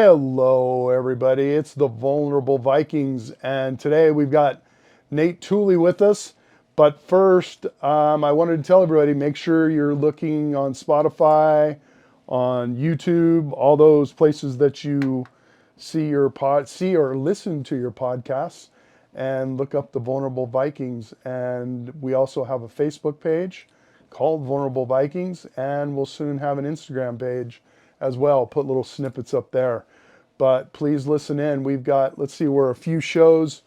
Hello, everybody. It's the Vulnerable Vikings, and today we've got Nate Tooley with us. But first, I wanted to tell everybody make sure you're looking on Spotify, on YouTube, all those places that you see or listen to your podcasts, and look up the Vulnerable Vikings. And we also have a Facebook page called Vulnerable Vikings, and we'll soon have an Instagram page as well. Put little snippets up there. But please listen in. We've got, let's see, we're a few shows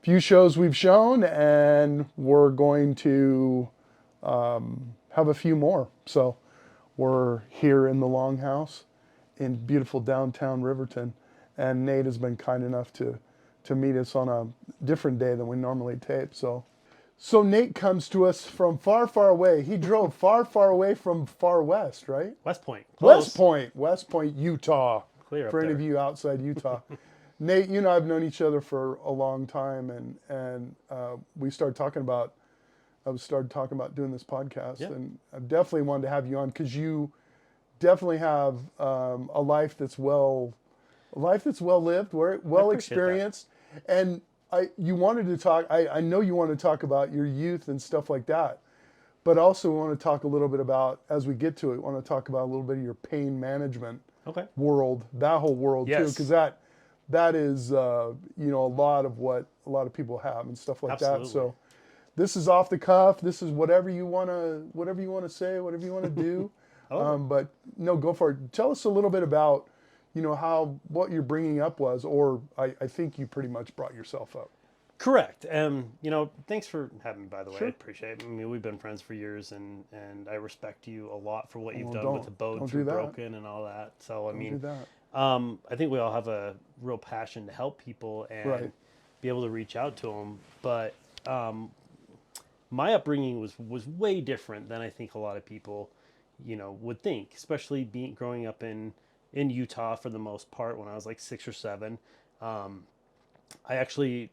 we've shown, and we're going to have a few more. So we're here in the Longhouse in beautiful downtown Riverton, and Nate has been kind enough to meet us on a different day than we normally tape. So Nate comes to us from far, far away. He drove far, far away from far west, right? West Point. Close. West Point, Utah. Clear up For any there. of you outside Utah. Nate, you and I have known each other for a long time, and we started talking about. I started talking about doing this podcast, Yeah. and I definitely wanted to have you on because you definitely have a life that's well lived, well appreciate that. experienced, and you wanted to talk. I know you want to talk about your youth and stuff like that, but also we want to talk a little bit about, as we get to it, want to talk about a little bit of your pain management Okay. world, that whole world too, Yes. because that is a lot of what a lot of people have and stuff like that. Absolutely. So this is off the cuff. This is whatever you wanna say, whatever you wanna do. But no, go for it. Tell us a little bit about how what your bringing up was, or I think you pretty much brought yourself up. Correct. Thanks for having me, by the way. Sure. I appreciate it. I mean, we've been friends for years, and I respect you a lot for what you've Well, done with the don't boat do through that. Broken and all that. So, I Don't do mean, that. I think we all have a real passion to help people and Right. be able to reach out to them. But my upbringing was way different than I think a lot of people, would think, especially growing up in Utah for the most part when I was like 6 or 7. I actually,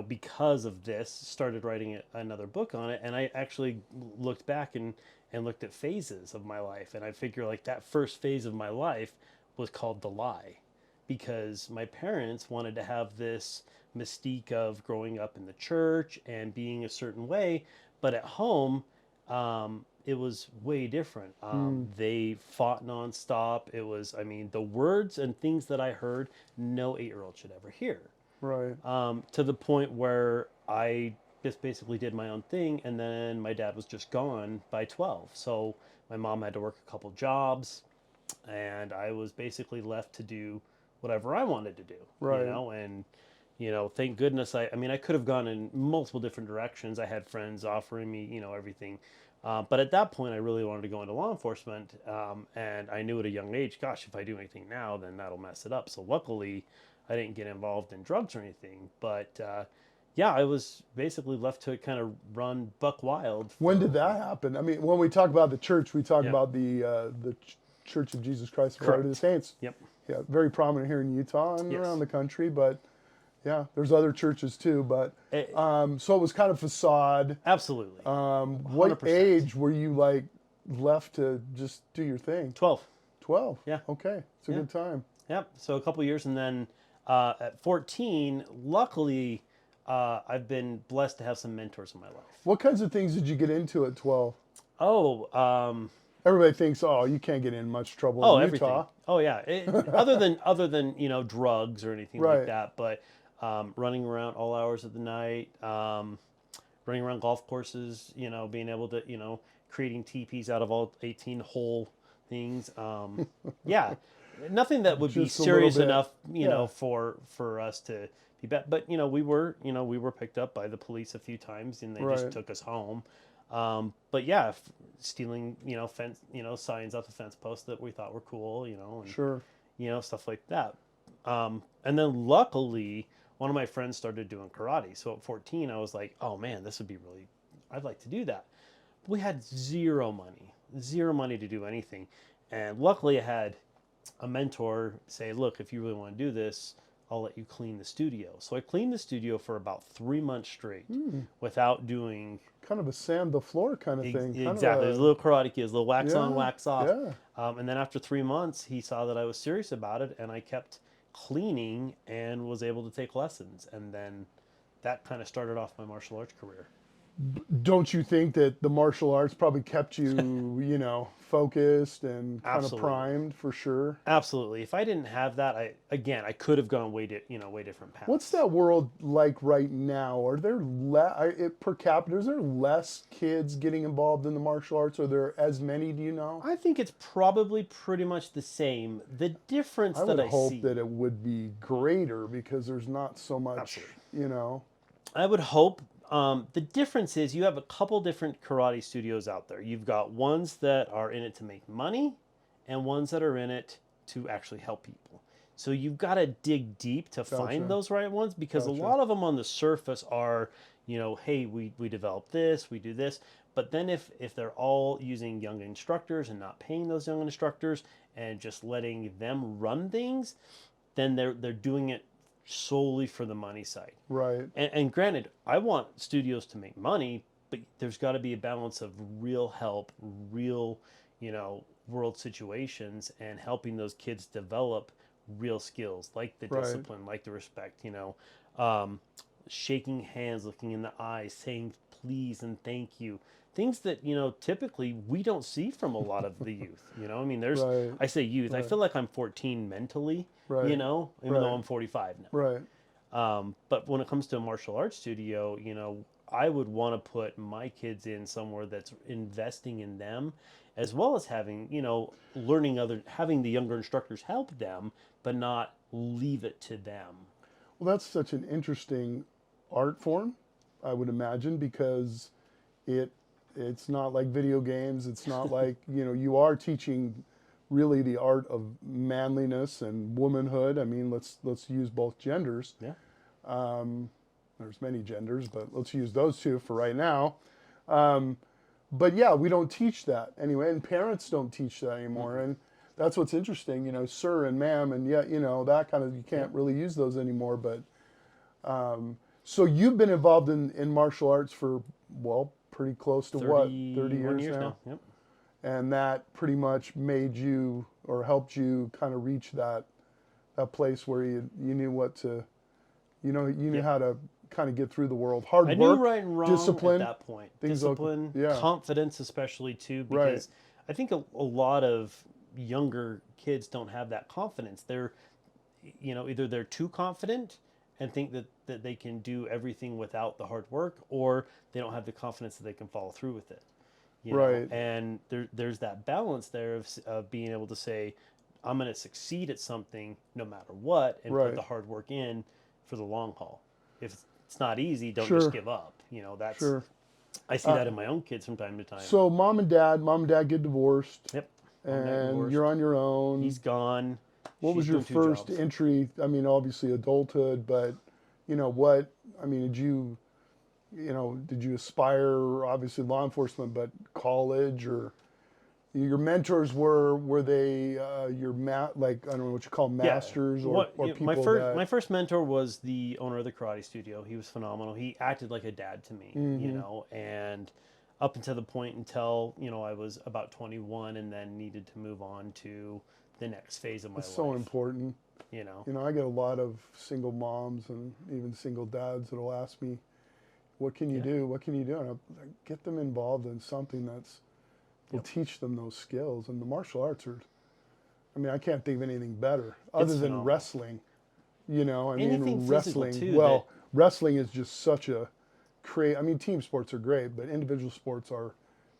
because of this, started writing another book on it, and I actually looked back and looked at phases of my life, and I figure like that first phase of my life was called the lie, because my parents wanted to have this mystique of growing up in the church and being a certain way, but at home, it was way different. They fought nonstop. It was, I mean, the words and things that I heard, no 8-year-old should ever hear. Right. To the point where I just basically did my own thing, and then my dad was just gone by 12. So my mom had to work a couple jobs, and I was basically left to do whatever I wanted to do, Right. and thank goodness I mean, I could have gone in multiple different directions. I had friends offering me, everything. But at that point, I really wanted to go into law enforcement, and I knew at a young age, gosh, if I do anything now, then that'll mess it up. So luckily, I didn't get involved in drugs or anything. But yeah, I was basically left to kind of run buck wild. When did that happen? I mean, when we talk about the church, we talk Yeah. about the Church of Jesus Christ of Correct. Latter-day Saints. Yep. Yeah, very prominent here in Utah and Yes. around the country. But yeah, there's other churches too. But It- so it was kind of facade. Absolutely. What 100%. age were you like left to just do your thing? 12. 12. Yeah. Okay, it's a Yeah. good time. Yep. So a couple years, and then at 14, luckily, I've been blessed to have some mentors in my life. What kinds of things did you get into at 12? Oh, Everybody thinks, oh, you can't get in much trouble in everything. Utah. Oh yeah. Other than drugs or anything Right. like that, but running around all hours of the night, running around golf courses, being able to, creating teepees out of all 18 hole things. Yeah, nothing that would be Just a little serious bit. enough, Yeah. for us to be bad. But we were picked up by the police a few times, and they Right. just took us home. But yeah, stealing, fence, signs off the fence posts that we thought were cool, and Sure. stuff like that. And then luckily, one of my friends started doing karate. So at 14, I was like, oh man, this would be really, I'd like to do that. We had zero money to do anything. And luckily I had a mentor say, look, if you really want to do this, I'll let you clean the studio. So I cleaned the studio for about 3 months straight without doing Kind of a sand the floor kind of thing. Kind of exactly. There's a little Karate Kid, a little wax on, yeah, wax off. yeah. And then after 3 months, he saw that I was serious about it, and I kept cleaning and was able to take lessons. And then that kind of started off my martial arts career. Don't you think that the martial arts probably kept you, focused and kind of Absolutely. primed for sure? Absolutely. If I didn't have that, I could have gone way different What's paths. that world like right now? Are there per capita? Is there less kids getting involved in the martial arts? Are there as many? Do you know? I think it's probably pretty much the same. The difference I that would I hope see, that it would be greater because there's not so much, absolutely. you know. I would hope. The difference is you have a couple different karate studios out there. You've got ones that are in it to make money and ones that are in it to actually help people. So you've got to dig deep to find Gotcha, those right ones because a gotcha. lot of them on the surface are, hey, we develop this, we do this. But then if they're all using young instructors and not paying those young instructors and just letting them run things, then they're doing it solely for the money side. Right, And granted, I want studios to make money, but there's got to be a balance of real help, real, world situations, and helping those kids develop real skills like the right. discipline, like the respect, um, shaking hands, looking in the eyes, saying please and thank you. Things that, typically we don't see from a lot of the youth. I mean, Right, I say youth, I right, feel like I'm 14 mentally, right, even though right, I'm 45 now. right. But when it comes to a martial arts studio, I would want to put my kids in somewhere that's investing in them, as well as having, having the younger instructors help them, but not leave it to them. Well, that's such an interesting art form, I would imagine, because it it's not like video games. It's not like, you are teaching really the art of manliness and womanhood. I mean, let's use both genders. Yeah. There's many genders, but let's use those two for right now. Um, but yeah, we don't teach that anyway, and parents don't teach that anymore. Mm-mm. And that's what's interesting, sir and ma'am, and yet, that kind of, you can't Yep. really use those anymore. But so you've been involved in martial arts for, well, pretty close to what, 30 31 years years now? now. Yep. And that pretty much made you or helped you kind of reach that place where you knew what to, you knew Yep. how to kind of get through the world. Hard I knew work, right and wrong at discipline, that point. things like, Discipline, yeah, confidence, especially too, right, because I think a lot of younger kids don't have that confidence. They're, either they're too confident and think that they can do everything without the hard work, or they don't have the confidence that they can follow through with it. right, And there's that balance there of being able to say, I'm going to succeed at something no matter what, and put right, the hard work in for the long haul. If it's not easy, don't just sure, give up. That's sure. I see Uh, that in my own kids from time to time. so mom and dad get divorced, Yep, mom and dad and divorced. you're on your He's own. gone. What She's was your doing two first jobs. entry? I mean, obviously adulthood, but what? I mean, did you aspire, obviously law enforcement, but college, or your mentors were they like, I don't know what you call Yeah, masters, what or my people first that my first mentor was the owner of the karate studio. He was phenomenal. He acted like a dad to me, hmm and up until the point until I was about 21, and then needed to move on to the next phase of my it's so life. important. You know, I get a lot of single moms and even single dads that'll ask me, what can you yeah, do? What can you do? And I get them involved in something that's will yep, teach them those skills. And the martial arts are, I mean, I can't think of anything better it's other than phenomenal. wrestling. I Anything mean, physical wrestling, too that well, wrestling is just such a I mean, team sports are great, but individual sports are,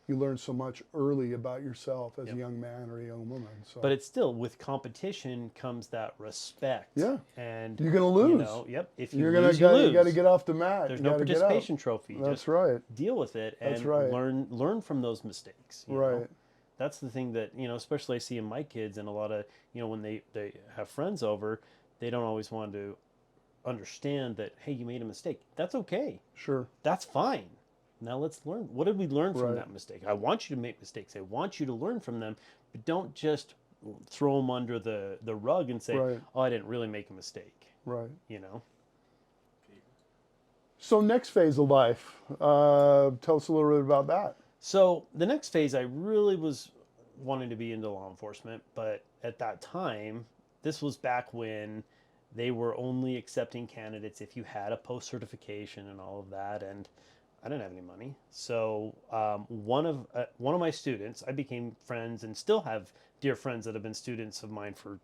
you learn so much early about yourself as a yep. young man or a young woman. But So, it's still with competition comes that respect, yeah, and you're going to lose. yep, if you You're going to lose, you you got to lose. get off the mat. There's You no got to get up. participation trophy. That's Just right. deal with it That's and right. learn from those mistakes. Right. That's the thing that especially I see in my kids, and a lot of when they have friends over, they don't always want to understand that, hey, you made a mistake. That's okay. Sure. That's fine. Now let's learn. What did we learn from Right. that mistake? I want you to make mistakes. I want you to learn from them, but don't just throw them under the rug and say, Right. oh, I didn't really make a mistake, Right. you know? So next phase of life, tell us a little bit about that. So the next phase, I really was wanting to be into law enforcement, but at that time, this was back when they were only accepting candidates if you had a post certification and all of that, and I didn't have any money. So one of my students, I became friends and still have dear friends that have been students of mine for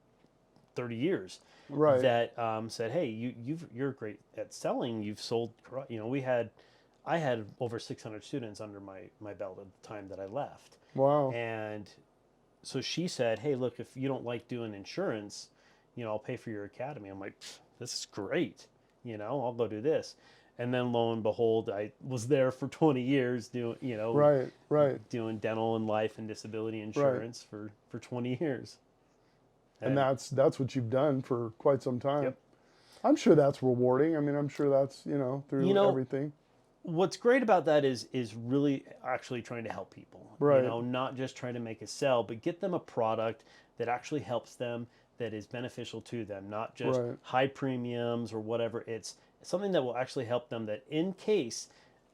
30 years. Right. That said, hey, you're great at selling. You've sold, I had over 600 students under my belt at the time that I left. Wow. And so she said, hey, look, if you don't like doing insurance, I'll pay for your academy. I'm like, this is great. I'll go do this. And then lo and behold, I was there for 20 years doing, Right. Right. doing dental and life and disability Right. insurance for 20 years. And that's what you've done for quite some time. Yep. I'm sure that's rewarding. I mean, I'm sure that's, through everything. What's great about that is really actually trying to help people. Right. Not just trying to make a sell, but get them a product that actually helps them, that is beneficial to them, not just Right. high premiums or whatever. It's something that will actually help them, that in case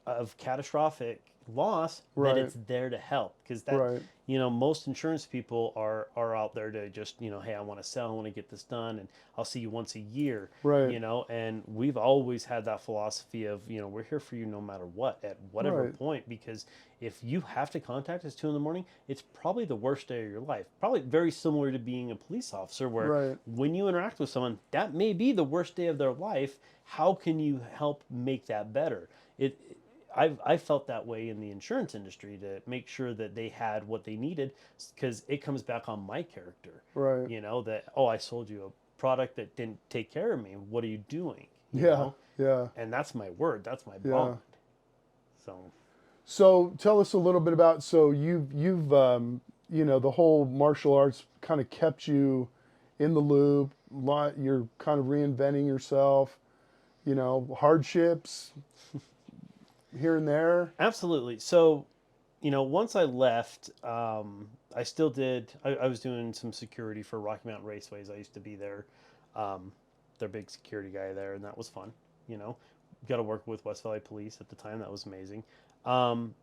of catastrophic loss, Right. that it's there to help. Because that, Right. most insurance people are out there to just, hey, I want to sell, I want to get this done, and I'll see you once a year. Right. And we've always had that philosophy of, we're here for you no matter what, at whatever Right. point, because if you have to contact us 2 a.m, it's probably the worst day of your life. Probably very similar to being a police officer, where Right. when you interact with someone, that may be the worst day of their life. How can you help make that better? I felt that way in the insurance industry, to make sure that they had what they needed, because it comes back on my character. Right. That, oh, I sold you a product that didn't take care of me. What are you doing? Yeah. Yeah. And that's my word. That's my Yeah. bond. So So tell us a little bit about, so you've the whole martial arts kind of kept you in the loop. You're kind of reinventing yourself, hardships here and there. absolutely. So, once I left, I still did. I was doing some security for Rocky Mountain Raceways. I used to be their big security guy there, and that was fun. You know, got to work with West Valley Police at the time. That was amazing. Um,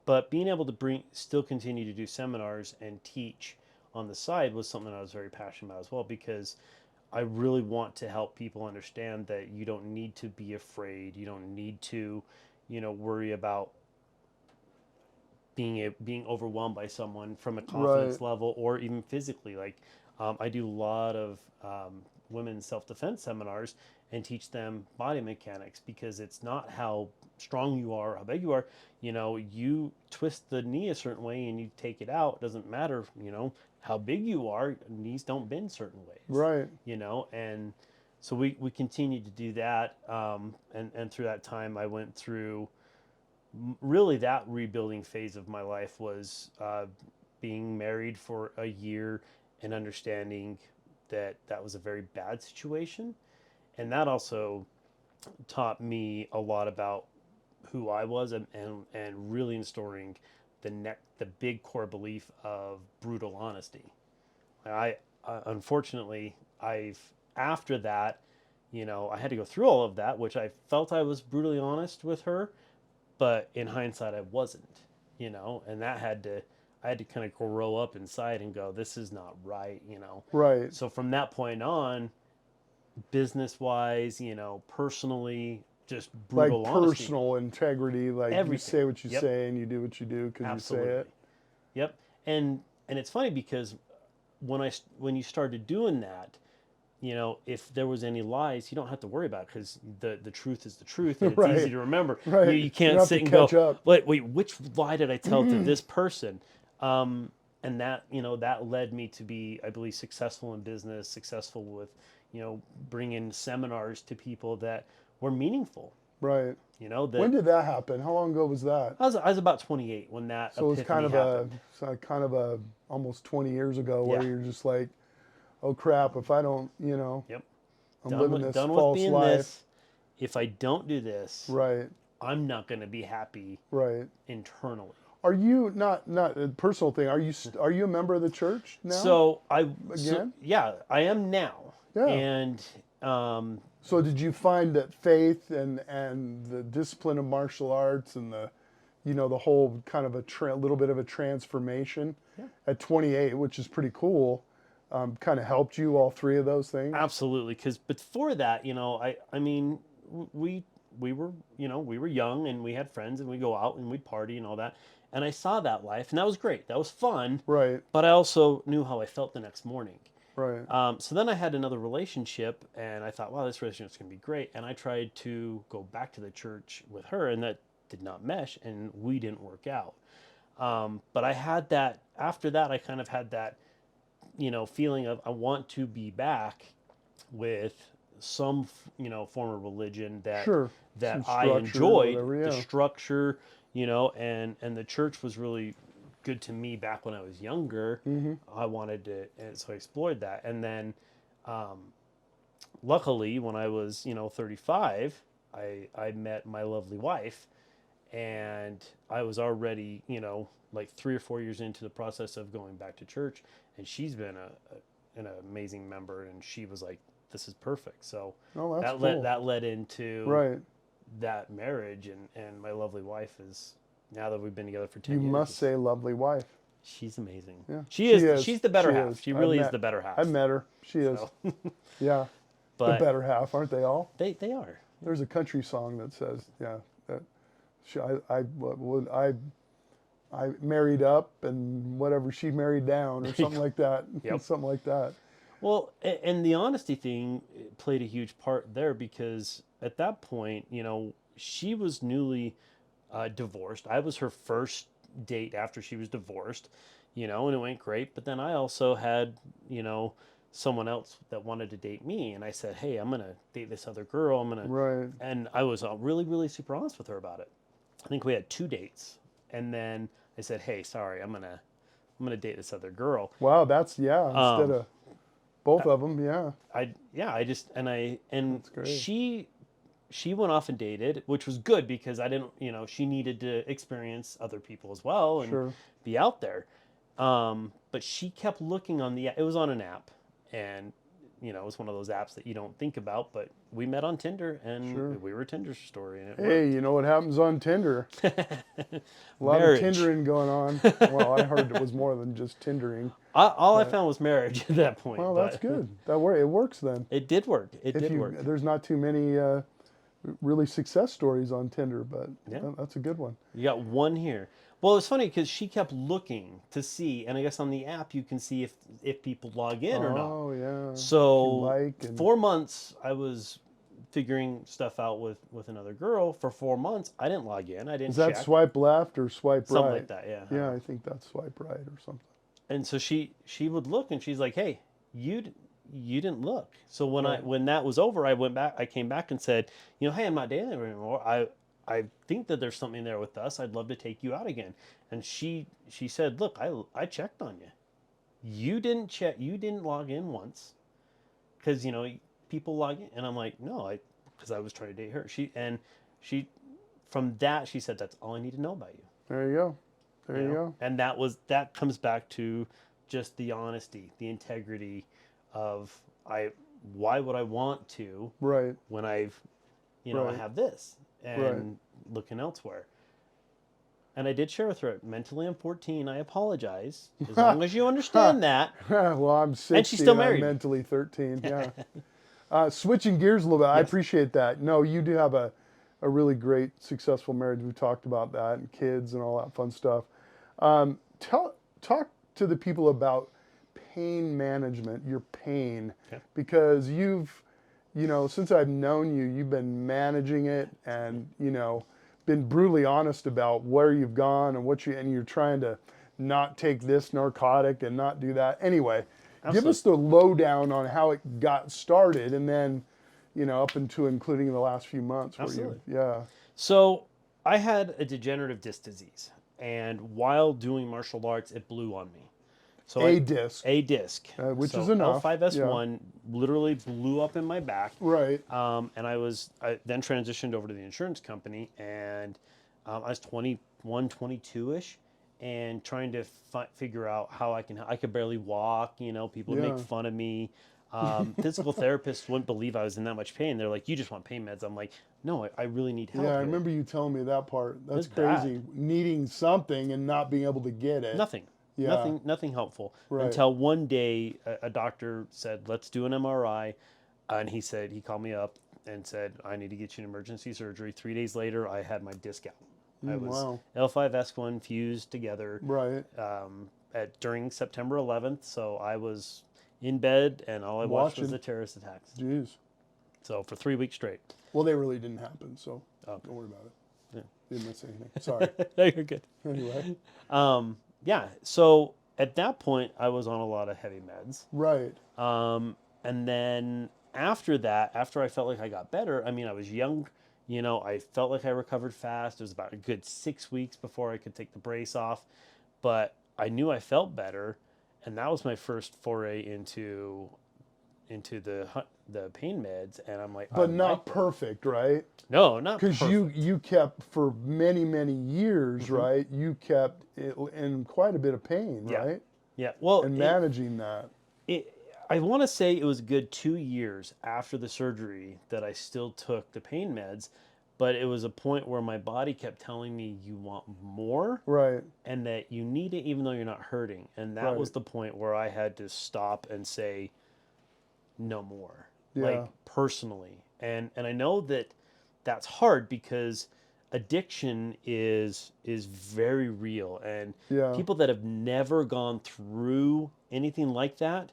but being able to still continue to do seminars and teach on the side was something I was very passionate about as well, because I really want to help people understand that you don't need to be afraid. You don't need to, worry about being overwhelmed by someone from a Right. confidence level, or even physically. Like, I do a lot of women's self-defense seminars and teach them body mechanics, because it's not how strong you are, how big you are. You twist the knee a certain way and you take it out. It doesn't matter, how big you are. Knees don't bend certain ways. Right. And so we continued to do that. And through that time, I went through really that rebuilding phase of my life was being married for a year and understanding that that was a very bad situation. And that also taught me a lot about who I was, and really installing the big core belief of brutal honesty. I unfortunately, after that, I had to go through all of that, which I felt I was brutally honest with her, but in hindsight I wasn't. And I had to kind of grow up inside and go, this is not right. Right. So from that point on, business wise, personally, just Like brutal honesty. personal integrity, like you Everything. say what you Yep. say and you do what you do because you say Absolutely. it. Yep. And it's funny, because when you started doing that, if there was any lies, you don't have to worry about it, because the truth is the truth, and it's Right. easy to remember. Right. You You don't can't have sit to and catch go, up. wait, which lie did I tell to this person? And that led me to be, I believe, successful in business, successful with, bringing seminars to people that were meaningful. Right. That When did that happen? How long ago was that? I was about 28 when that So it's epiphany happened. kind of a almost 20 years ago where Yeah. you're just like, oh crap, if I don't, Yep. I'm living this Done with false being life. this. If I don't do this, Right. I'm not going to be happy Right. internally. Are you not a personal thing? Are you a member of the church now again? Yeah, I am now, Yeah. and um, So did you find that faith and the discipline of martial arts and the the whole kind of little bit of a transformation yeah, at 28, which is pretty cool, kind of helped you all three of those things? absolutely. Because before that, I mean, we we were we were young and we had friends and we go out and we'd party and all that, and I saw that life and that was great. That was fun, Right, but I also knew how I felt the next morning. right. So then I had another relationship, and I thought, wow, this relationship's gonna be great. And I tried to go back to the church with her, and that did not mesh, and we didn't work out. But I had that after that. I kind of had that, feeling of I want to be back with some, form of religion that Sure. that Some I structure or enjoyed whatever, the yeah. structure, and the church was really good to me back when I was younger. Mm-hmm. I wanted to, and so I explored that, and then um, luckily when I was 35, I met my lovely wife, and I was already like 3 or 4 years into the process of going back to church, and she's been an amazing member, and she was like, this is perfect. So Oh, that's cool. that led into Right. that marriage, and my lovely wife is, now that we've been together for You 10 years, must say lovely wife. she's amazing. Yeah. She She is, is. she's the She better half. is. She really is the better I've half. met her. She is. So Yeah. The but better half, aren't they all? they are. There's a country song that says, yeah, that I married up and whatever she married down or something like that. Yep. Something like that. Well, and the honesty thing played a huge part there, because at that point, she was newly divorced. I was her first date after she was divorced, and it went great. But then I also had, someone else that wanted to date me, and I said, "Hey, I'm gonna date this other girl. Right. and I was really, really super honest with her about it. I think we had 2 dates, and then I said, "Hey, sorry, I'm gonna date this other girl." Wow, that's yeah, instead Um, of both of them, yeah. I just and That's great. she went off and dated, which was good because I didn't, she needed to experience other people as well and Sure. be out there. But she kept looking on it was on an app, and it was one of those apps that you don't think about. But we met on Tinder, Sure. and we were a Tinder story, and it Hey, worked. you know what happens on Tinder? A lot of Marriage. Tindering going on. Well, I heard it was more than just Tindering. All I But found was marriage at that point, well, that's but good. It works then. it did work. It If did you work. there's not too many really success stories on Tinder, but Yeah. that's a good one. You got one here. Well, it's funny because she kept looking to see, and I guess on the app you can see if people log in or not. Oh yeah. If you So like and 4 months I was figuring stuff out with another girl. For 4 months I didn't log in. I didn't is that check. swipe left or swipe Something right? like that. Yeah. Yeah, I think that's swipe right or something. And so she would look and she's like, "Hey, you didn't look." So Right. when that was over, I went back. I came back and said, "Hey, I'm not dating her anymore. I think that there's something there with us. I'd love to take you out again." And she said, "Look, I checked on you. You didn't check. You didn't log in once, because people log in." And I'm like, "No, because I was trying to date her." She from that she said, "That's all I need to know about you." There you go. There you go. And that comes back to just the honesty, the integrity of why would I want to Right. when I Right. have this Right. and looking elsewhere. And I did share with her, mentally I'm 14. I apologize. As long as you understand that. Well, I'm And she's 60 still and I'm married. mentally 13. Yeah. Switching gears a little bit, I Yes. appreciate that. No, you do have a really great, successful marriage. We talked about that and kids and all that fun stuff. Talk to the people about pain management, your pain, Okay. because since I've known you, you've been managing it and, been brutally honest about where you've gone and and you're trying to not take this narcotic and not do that. Anyway, give Absolutely. us the lowdown on how it got started and then, up into including the last few months where Absolutely. yeah. So I had a degenerative disc disease. And while doing martial arts, it blew on me. So A disc, a disc, which is so enough. Yeah. L5S1 literally blew up in my back. Right. And I then transitioned over to the insurance company, and I was 21, 22 ish, and trying to figure out how I could barely walk. People would make Yeah. fun of me. Physical therapists wouldn't believe I was in that much pain. They're like, you just want pain meds. I'm like, no, I really need Yeah, help I here. remember you telling me that part. It's That's bad. crazy. Needing something and not being able to get it. Nothing. Yeah, Nothing helpful. right. Until one day a doctor said, let's do an MRI. And he called me up and said, I need to get you an emergency surgery. 3 days later, I had my disc out. I was Wow. L5S1 fused together Right. during September 11th. So I was in bed and all I watched was Watching. the terrorist attacks. Jeez. So for 3 weeks straight. Well, they really didn't happen, so Okay. don't worry about it. Yeah. Didn't miss anything. Sorry. No, you're good. Anyway. Yeah. So at that point, I was on a lot of heavy meds. Right. And then after that, after I felt like I got better, I mean, I was young, I felt like I recovered fast. It was about a good 6 weeks before I could take the brace off, but I knew I felt better. And that was my first foray into the pain meds. And I'm like, I But not like that. perfect, right? No, not Because perfect. you kept for many, many years, right? You kept in quite a bit of pain, Yeah. right? Yeah. Well, And managing that. I want to say it was a good 2 years after the surgery that I still took the pain meds, but it was a point where my body kept telling me you want more Right. and that you need it even though you're not hurting. And that Right. was the point where I had to stop and say no more. Yeah. Like personally. And I know that that's hard because addiction is very real, and Yeah. people that have never gone through anything like that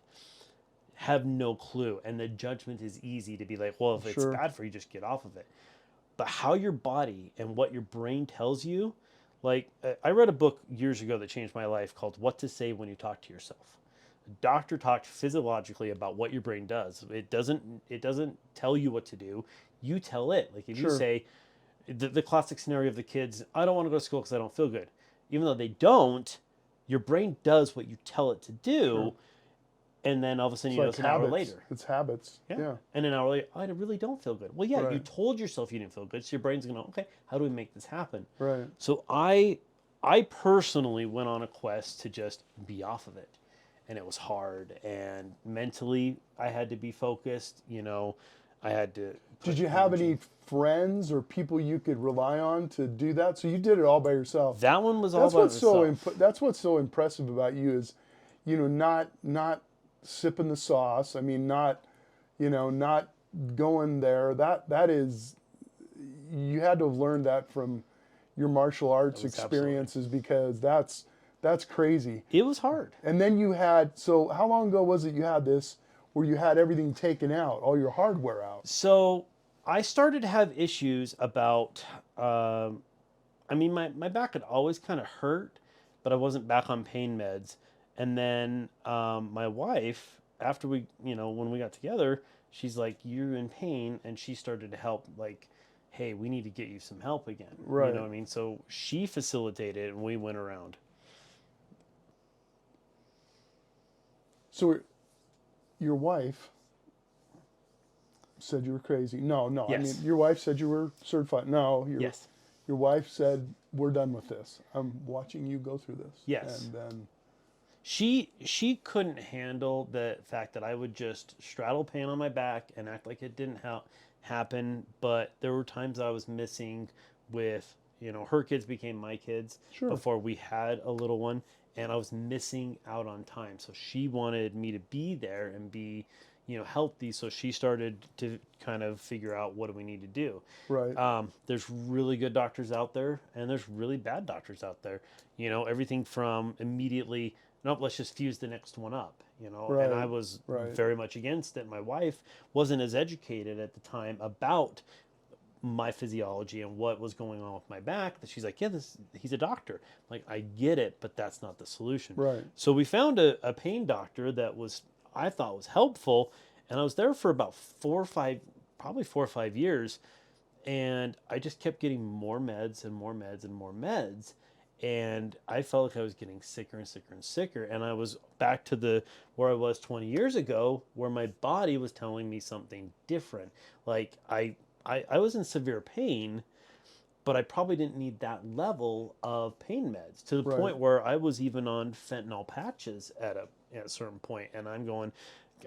have no clue, and the judgment is easy to be like, well, if it's Sure. bad for you, just get off of it. But how your body and what your brain tells you, like I read a book years ago that changed my life called What to Say When You Talk to Yourself. The doctor talked physiologically about what your brain does. It doesn't tell you what to do, you tell it. Like if you Sure. say the classic scenario of the kids, I don't want to go to school because I don't feel good, even though they don't, your brain does what you tell it to do. Sure. And then all of a sudden, It's you know, like it's an hour habits. later. It's habits. Yeah. And an hour later, I really don't feel good. Well, yeah, you Right. told yourself you didn't feel good, so your brain's gonna, okay, how do we make this happen? Right. So I personally went on a quest to just be off of it, and it was hard. And mentally, I had to be focused. I had to. Did you have any friends or people you could rely on to do that? So you did it all by yourself. That one was all That's by what's so myself. that's what's so impressive about you is, not sipping the sauce. I mean, not going there. That is, you had to have learned that from your martial arts was experiences because that's crazy. It was hard. And then you had, so how long ago was it you had this where you had everything taken out, all your hardware out? So I started to have issues about. I mean, my back had always kind of hurt, but I wasn't back on pain meds. And then my wife, after when we got together, she's like, "You're in pain," and she started to help. Like, hey, we need to get you some help again. Right. You know what I mean? So she facilitated, and we went around. So your wife said you were crazy. No, no. Yes. I mean, your wife said you were certified. No, Yes. your wife said, we're done with this. I'm watching you go through this. Yes. And then, She couldn't handle the fact that I would just straddle pain on my back and act like it didn't happen. But there were times I was missing with, her kids became my kids Sure. before we had a little one, and I was missing out on time. So she wanted me to be there and be, healthy. So she started to kind of figure out what do we need to do. right. There's really good doctors out there, and there's really bad doctors out there. Everything from immediately, nope, let's just fuse the next one up. Right, And I was right. very much against it. My wife wasn't as educated at the time about my physiology and what was going on with my back, that she's like, yeah, he's a doctor. Like, I get it, but that's not the solution. Right. So we found a pain doctor that I thought was helpful, and I was there for about 4 or 5 years, and I just kept getting more meds and more meds and more meds, and I felt like I was getting sicker and sicker and sicker, and I was back to where I was 20 years ago, where my body was telling me something different. Like I was in severe pain, but I probably didn't need that level of pain meds to the Right. point where I was even on fentanyl patches at a certain point, and I'm going,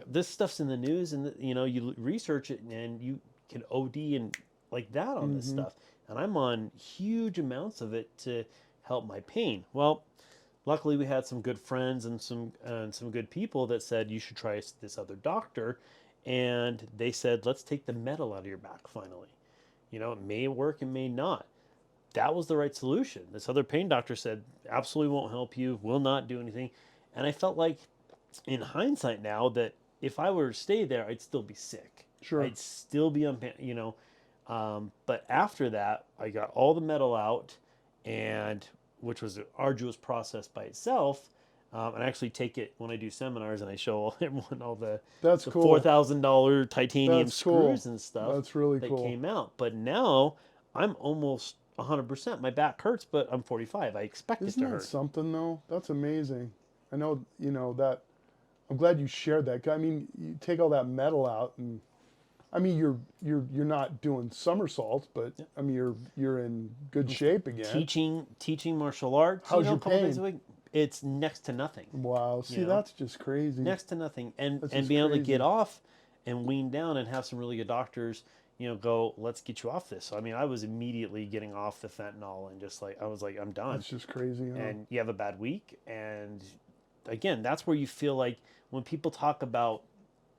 this stuff's in the news, and you know, you research it, and you can OD and like that on this Mm-hmm. stuff, and I'm on huge amounts of it to help my pain. Well, luckily we had some good friends and some good people that said you should try this other doctor, and they said let's take the metal out of your back finally. You know, it may work, it may not. That was the right solution. This other pain doctor said absolutely won't help you, will not do anything, and I felt like in hindsight now that if I were to stay there, I'd still be sick. Sure. I'd still be on, you know. But after that, I got all the metal out, and which was an arduous process by itself. And I actually take it when I do seminars, and I show everyone all That's the four cool. thousand dollar titanium That's cool. screws and stuff That's really that cool. came out. But now I'm almost 100%. My back hurts, but I'm 45. I expect it Isn't to that hurt. something though? That's amazing. I know, that I'm glad you shared that. I mean, you take all that metal out and I mean you're not doing somersaults, but I mean you're in good shape again. Teaching martial arts, you How's know, a your couple days a pain? week, it's next to nothing. Wow. You See, know, that's just crazy. next to nothing, and That's and just being able to get crazy. off and wean down and have some really good doctors, you know, go let's get you off this. So I mean, I was immediately getting off the fentanyl and just like I was like I'm done. That's just crazy, huh? And you have a bad week, and again, that's where you feel like when people talk about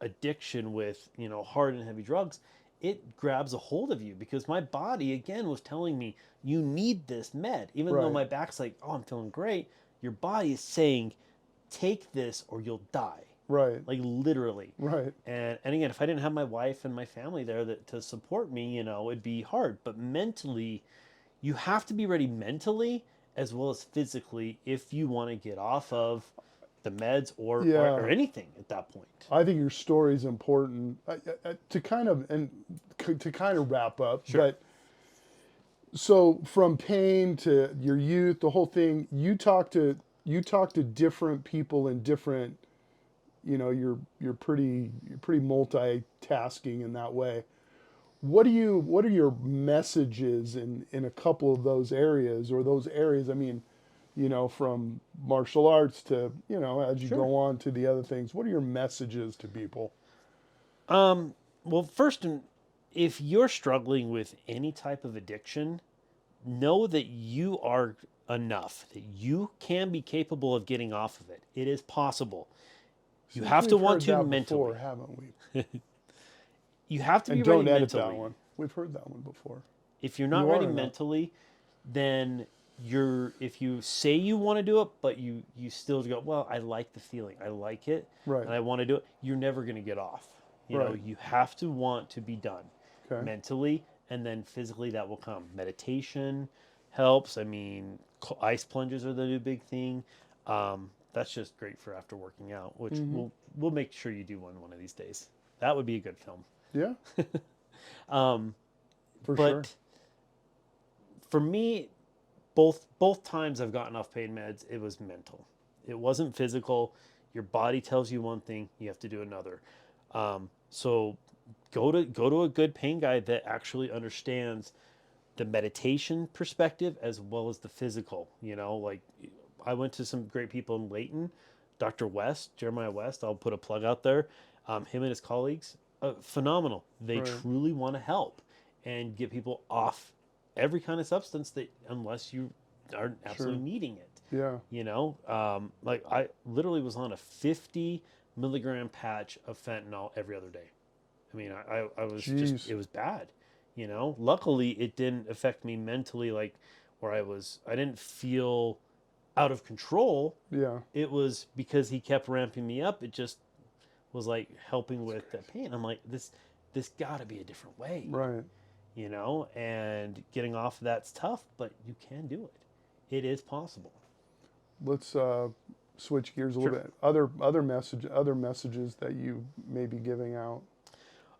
addiction with, you know, hard and heavy drugs, it grabs a hold of you because my body again was telling me you need this med, even though Right. my back's like, oh, I'm feeling great. Your body is saying take this or you'll die, Right. like literally. Right. And again, if I didn't have my wife and my family there that to support me, you know, it'd be hard. But mentally, you have to be ready mentally as well as physically if you want to get off of the meds or Yeah. anything at that point. I think your story is important to kind of to kind of wrap up. Sure. But so from pain to your youth, the whole thing, you talk to different people in different, you're pretty multitasking in that way. What are your messages in a couple of those areas, or those areas? I mean, from martial arts to, as you Sure. go on to the other things, what are your messages to people? Well, first, if you're struggling with any type of addiction, know that you are enough, that you can be capable of getting off of it. It is possible. You Seems have to we've want heard to that before, mentally. haven't we? You have to be And ready don't edit that mentally. one. We've heard that one before. If you're not You ready are enough. mentally, then if you say you want to do it but you still go, well, I like the feeling, I like it, Right. and I want to do it, you're never going to get off. You know, Right. you have to want to be done Okay. mentally, and then physically that will come. Meditation helps. I mean, ice plunges are the new big thing. That's just great for after working out, which Mm-hmm. we'll make sure you do one of these days. That would be a good film. Yeah, um, for sure. but for me, both times I've gotten off pain meds, it was mental. It wasn't physical. Your body tells you one thing, you have to do another. So go to a good pain guy that actually understands the meditation perspective as well as the physical. You know, like I went to some great people in Layton, Dr. West, Jeremiah West. I'll put a plug out there. Him and his colleagues, phenomenal. They Right. truly want to help and get people off every kind of substance that unless you are Sure. absolutely needing it. Yeah. You know, like I literally was on a 50 milligram patch of fentanyl every other day. I mean, I was just, Jeez. it was bad. You know, luckily it didn't affect me mentally, like where I didn't feel out of control. Yeah. It was because he kept ramping me up. It just was like helping That's with the crazy. pain. I'm like, this got to be a different way, Right. you know, and getting off of that's tough, but you can do it. It is possible. Let's switch gears a little Sure. bit. Other messages that you may be giving out.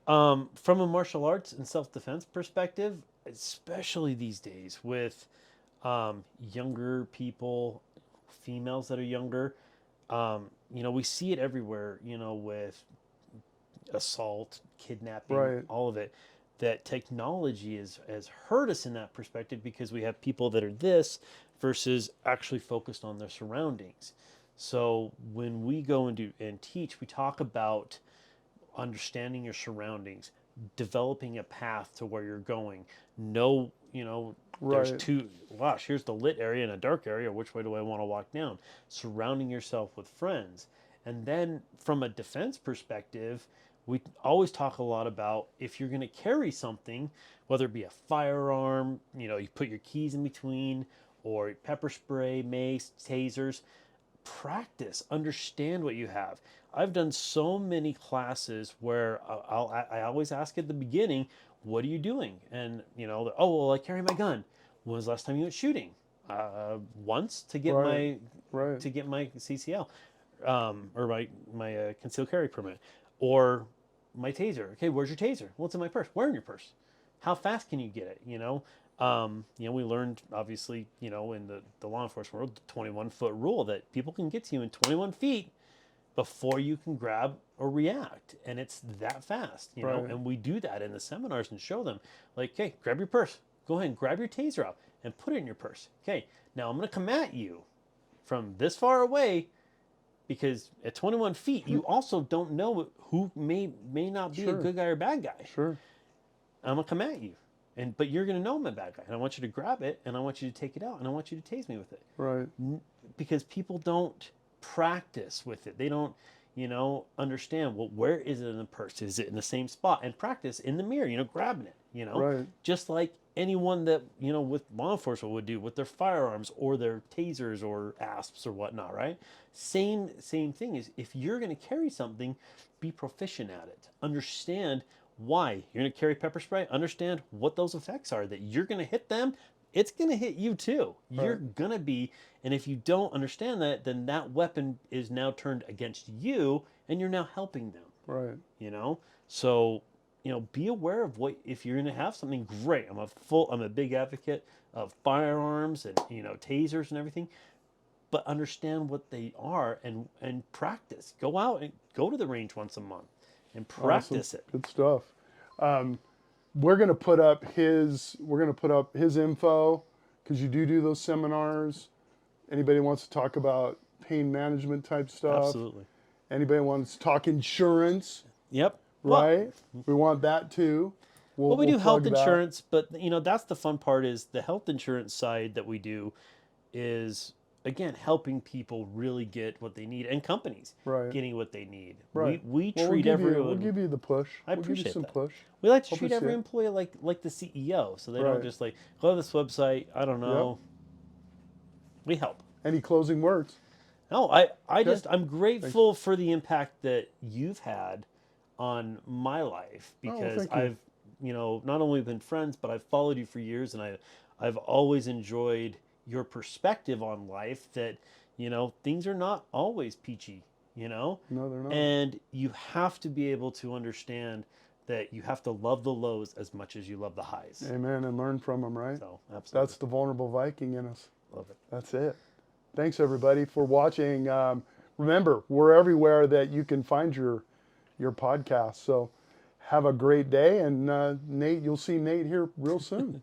From a martial arts and self defense perspective, especially these days with younger people, females that are younger, you know, we see it everywhere, you know, with assault, kidnapping, Right. all of it. that technology has hurt us in that perspective because we have people that are this versus actually focused on their surroundings. So when we go and do and teach, we talk about understanding your surroundings, developing a path to where you're going. Know, there's Right. two, gosh, here's the lit area and a dark area. Which way do I want to walk down? Surrounding yourself with friends. And then from a defense perspective, we always talk a lot about if you're going to carry something, whether it be a firearm, you put your keys in between, or pepper spray, mace, tasers, practice, understand what you have. I've done so many classes where I always ask at the beginning, what are you doing? And, oh, well, I carry my gun. When was the last time you went shooting? Once to get Right. my Right. CCL, or my concealed carry permit, or my taser. Okay, where's your taser? Well, it's in my purse. Where in your purse? How fast can you get it? We learned obviously, in the law enforcement world, the 21-foot rule that people can get to you in 21 feet before you can grab or react, and it's that fast, Right. And we do that in the seminars and show them, like, okay, grab your purse, go ahead and grab your taser out and put it in your purse. Okay, now I'm going to come at you from this far away because at 21 feet, you also don't know who may not be a Sure. good guy or bad guy. Sure. I'm gonna come at you, but you're gonna know I'm a bad guy, and I want you to grab it, and I want you to take it out, and I want you to tase me with it, Right. because people don't practice with it. They don't, understand. Well, where is it in the purse? Is it in the same spot? And practice in the mirror, grabbing it, Right. just like anyone that with law enforcement would do with their firearms or their tasers or asps or whatnot, right? Same thing is, if you're going to carry something, be proficient at it. Understand why you're going to carry pepper spray. Understand what those effects are, that you're going to hit them. It's going to hit you too. You're Right. going to be, and if you don't understand that, then that weapon is now turned against you and you're now helping them, Right. So, be aware of what, if you're going to have something, great. I'm a big advocate of firearms and, tasers and everything, but understand what they are and practice. Go out and go to the range once a month and Awesome. practice it. Good stuff. We're gonna put up his info because you do those seminars. Anybody wants to talk about pain management type stuff? Absolutely. Anybody wants to talk insurance? Yep. Right. We want that too. Well, we We'll do health plug that. insurance, but that's the fun part, is the health insurance side that we do is, again, helping people really get what they need, and companies Right. getting what they need. Right. We Well, treat everyone. We'll give you the push. I We'll give you appreciate some that. push. We like to Hope treat to see every it. employee like the CEO, so they Right. don't just like go to this website. I don't know. We help. Any closing words? No, I'm grateful for the impact that you've had on my life, because thank you. I've, not only been friends, but I've followed you for years, and I've always enjoyed your perspective on life, that, things are not always peachy, No, they're not. and you have to be able to understand that you have to love the lows as much as you love the highs. Amen. And learn from them, right? So, absolutely. That's the vulnerable Viking in us. Love it. That's it. Thanks everybody for watching. Remember, we're everywhere that you can find your podcast. So have a great day, and Nate, you'll see Nate here real soon.